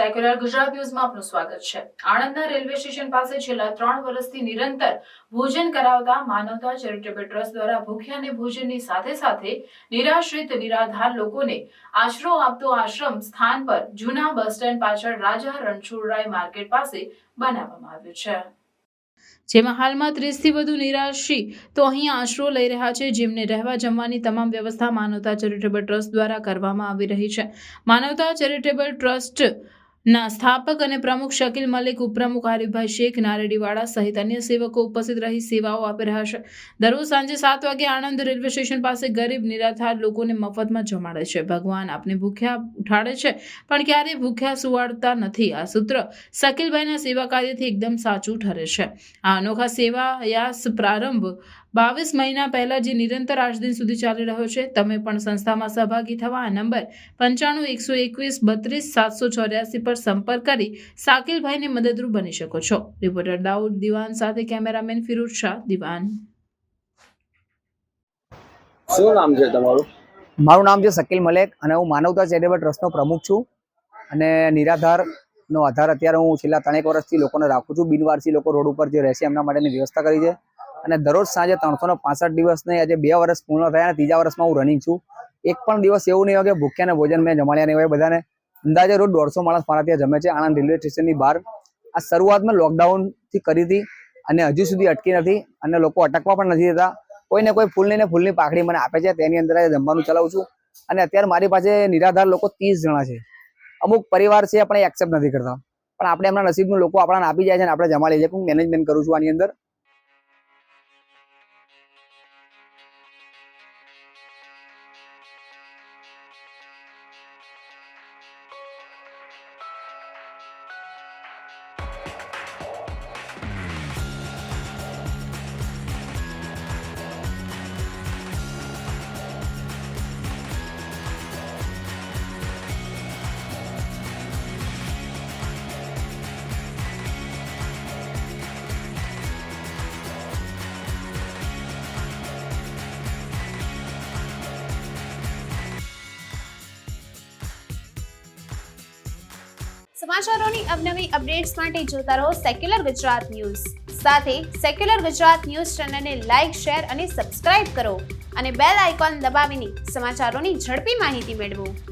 Secular Gujarat ન્યૂઝમાં આપનું સ્વાગત છે। આણંદના રેલવે સ્ટેશન પાસે છેલ્લા 3 વર્ષથી નિરંતર ભોજન કરાવતા માનવતા ચેરિટેબલ ટ્રસ્ટ દ્વારા ભૂખ્યાને ભોજનની સાથે નિરાશ્રિત નિરાધાર લોકોને આશરો આપતો આશ્રમ સ્થાન પર જૂના બસ સ્ટેન્ડ પાછળ રાજા રણછોડરાય માર્કેટ પાસે બનાવવામાં આવ્યો છે, જેમાં હાલમાં 30થી વધુ નિરાશ્રી તો અહીં આશરો લઈ રહ્યા છે, જેમને રહેવા જમવાની તમામ વ્યવસ્થા માનવતા ચેરિટેબલ ટ્રસ્ટ દ્વારા કરવામાં આવી રહી છે। માનવતા ચેરિટેબલ ટ્રસ્ટ ના સ્થાપક અને પ્રમુખ શકીલ મલિક, ઉપપ્રમુખ આરિફભાઈ શેખ, નારેડીવાળા સહિત અન્ય સેવકો ઉપસ્થિત રહી સેવાઓ આપી રહ્યા છે। દરરોજ સાંજે 7 વાગે આણંદ રેલવે સ્ટેશન પાસે ગરીબ નિરાધાર લોકોને મફતમાં જમાડે છે। ભગવાન આપને ભૂખ્યા ઉઠાડે છે પણ ક્યારેય ભૂખ્યા સુવાડતા નથી। આ સૂત્ર શકીલભાઈના સેવા કાર્યથી એકદમ સાચું ઠરે છે। આ અનોખા સેવાયાસ પ્રારંભ 22 મહિના પહેલા જે નિરંતર આજ દિન સુધી ચાલી રહ્યો છે। તમે પણ સંસ્થામાં સહભાગી થવા આ નંબર 95 121 32 784 પર સંપર્ક કરી શાકિલભાઈને મદદરૂપ બની શકો છો। રિપોર્ટર દાઉદ દિવાન સાથે કેમેરામેન ફિરોઝ શાહ દિવાન। શું નામ છે તમારું? મારું નામ છે શકીલ મલેક અને હું માનવતા ચેરિટેબલ ટ્રસ્ટનો પ્રમુખ છું અને નિરાધારનો આધાર અત્યારે હું છેલ્લા 3 વર્ષથી લોકોને રાખું છું। બિનવારસી લોકો રોડ ઉપર જે રહેશે એમના માટેની વ્યવસ્થા કરી છે અને દરરોજ સાંજે 365 દિવસને આજે 2 વર્ષ પૂર્ણ થયા અને 3જા વર્ષમાં હું રનિંગ છું। એક પણ દિવસ એવું નહીં હોય કે ભૂખ્યાને ભોજન મેં જમાડ્યા નહીં હોય। બધાને અંદાજે રોજ 150 માણસ મારા ત્યાં જમે છે આણંદ રેલવે સ્ટેશનની બહાર। આ શરૂઆતમાં લોકડાઉનથી કરી હતી અને હજુ સુધી અટકી નથી અને લોકો અટકવા પણ નથી દેતા। કોઈને કોઈ ફૂલની પાકડી મને આપે છે, તેની અંદર જમવાનું ચલાવું છું અને અત્યારે મારી પાસે નિરાધાર લોકો 30 જણા છે। અમુક પરિવાર છે પણ એ એક્સેપ્ટ નથી કરતા, પણ આપણે એમના નસીબનું લોકો આપણને આપી જાય છે અને આપણે જમાડીએ છીએ। હું મેનેજમેન્ટ કરું છું આની અંદર। સમાચારોની અવનવી અપડેટ્સ માટે જોતા રહો સેક્યુલર ગુજરાત ન્યૂઝ। સાથે સેક્યુલર ગુજરાત ન્યૂઝ ચેનલને લાઇક, શેર અને સબસ્ક્રાઇબ કરો અને બેલ આઇકોન દબાવીને સમાચારોની ઝડપી માહિતી મેળવો।